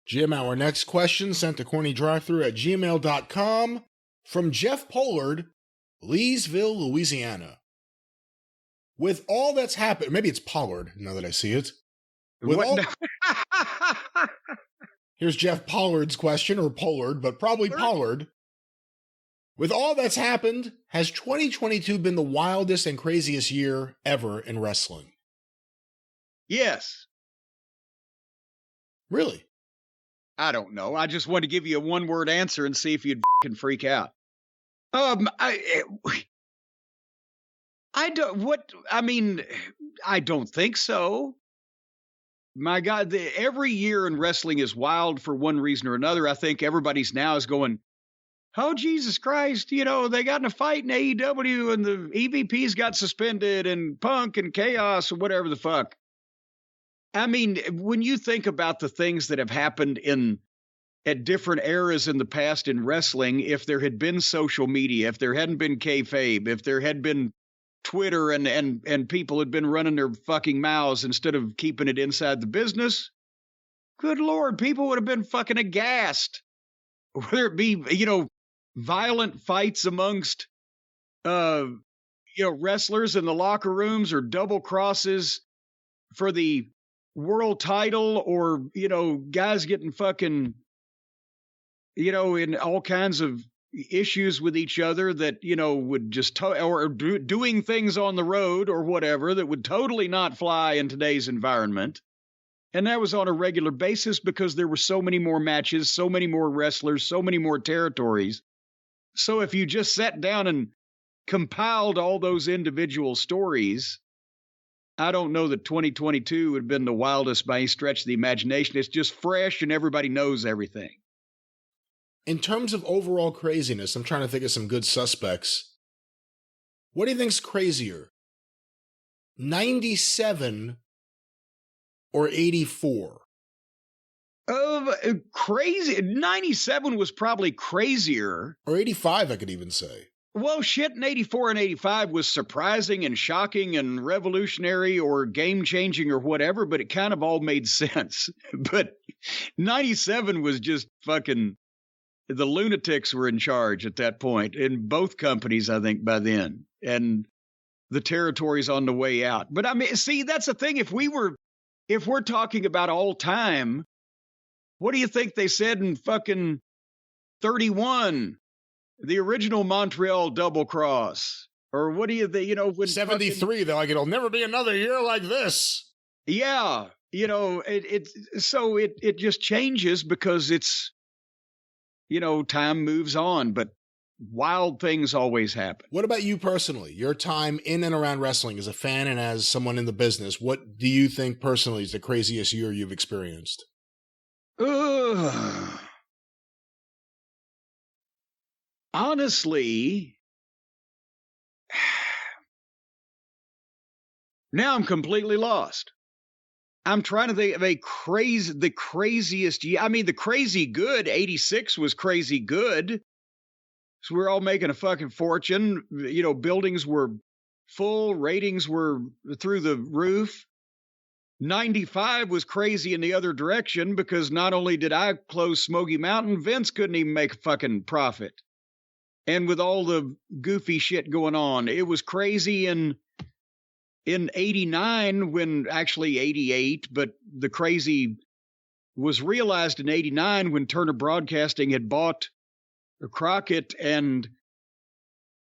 Jim, our next question sent to CornyDriveThru at gmail.com from Jeff Pollard, Leesville, Louisiana. With all that's happened, maybe it's Pollard now that I see it. Here's Jeff Pollard's question, or Pollard, but probably Pollard. With all that's happened, has 2022 been the wildest and craziest year ever in wrestling? Yes. Really? I don't know. I just want to give you a one-word answer and see if you'd fucking freak out. I don't think so. My God, every year in wrestling is wild for one reason or another. I think everybody's now is going, oh, Jesus Christ, they got in a fight in AEW and the EVPs got suspended and Punk and Chaos or whatever the fuck. I mean, when you think about the things that have happened at different eras in the past in wrestling, if there had been social media, if there hadn't been kayfabe, if there had been Twitter and people had been running their fucking mouths instead of keeping it inside the business, good Lord, people would have been fucking aghast. Whether it be, violent fights amongst, wrestlers in the locker rooms or double crosses for the world title or, guys getting fucking, in all kinds of issues with each other that, would just, doing things on the road or whatever that would totally not fly in today's environment. And that was on a regular basis because there were so many more matches, so many more wrestlers, so many more territories. So if you just sat down and compiled all those individual stories, I don't know that 2022 would have been the wildest by any stretch of the imagination. It's just fresh and everybody knows everything. In terms of overall craziness, I'm trying to think of some good suspects. What do you think's crazier? 97 or 84? Crazy. 97 was probably crazier. Or 85, I could even say. Well, shit in 84 and 85 was surprising and shocking and revolutionary or game-changing or whatever, but it kind of all made sense. But 97 was just fucking... The lunatics were in charge at that point in both companies, I think, by then. And the territory's on the way out. But I mean, see, that's the thing. If we're talking about all time, what do you think they said in fucking 31? The original Montreal double cross. Or what do when 73, they're like, it'll never be another year like this. Yeah. It just changes because it's, time moves on, but wild things always happen. What about you personally? Your time in and around wrestling as a fan and as someone in the business, what do you think personally is the craziest year you've experienced? Honestly, now I'm completely lost. I'm trying to think of the craziest year. I mean, the crazy good, 86 was crazy good. So we're all making a fucking fortune. Buildings were full, ratings were through the roof. 95 was crazy in the other direction because not only did I close Smoky Mountain, Vince couldn't even make a fucking profit. And with all the goofy shit going on, it was crazy in 89 when actually 88, but the crazy was realized in 89 when Turner Broadcasting had bought Crockett and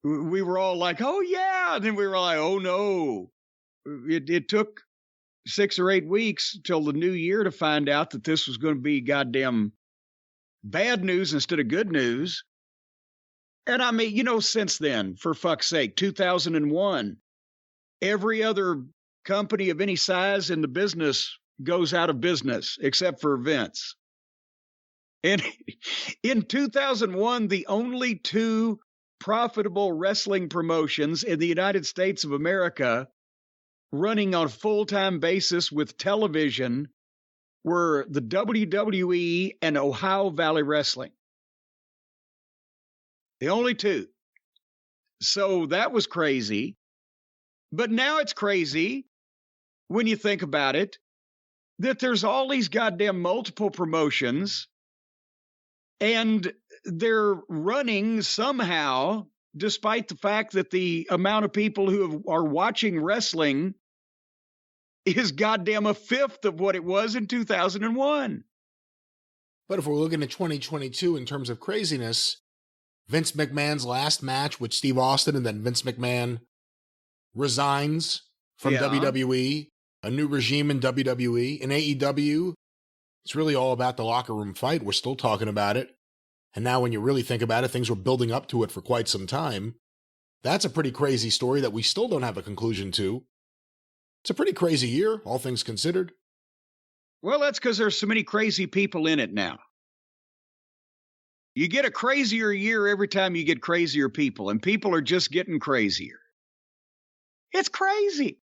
we were all like, oh yeah. And then we were like, oh no. It took 6 or 8 weeks till the new year to find out that this was going to be goddamn bad news instead of good news. And I mean, since then, for fuck's sake, 2001, every other company of any size in the business goes out of business except for Vince. And in 2001, the only 2 profitable wrestling promotions in the United States of America running on a full-time basis with television were the WWE and Ohio Valley Wrestling. The only 2. So that was crazy. But now it's crazy when you think about it. that there's all these goddamn multiple promotions and they're running somehow, despite the fact that the amount of people who are watching wrestling is goddamn a fifth of what it was in 2001. But if we're looking at 2022 in terms of craziness, Vince McMahon's last match with Steve Austin, and then Vince McMahon resigns from WWE, a new regime in WWE. In AEW, it's really all about the locker room fight. We're still talking about it. And now when you really think about it, things were building up to it for quite some time. That's a pretty crazy story that we still don't have a conclusion to. It's a pretty crazy year, all things considered. Well, that's because there's so many crazy people in it now. You get a crazier year every time you get crazier people, and people are just getting crazier. It's crazy.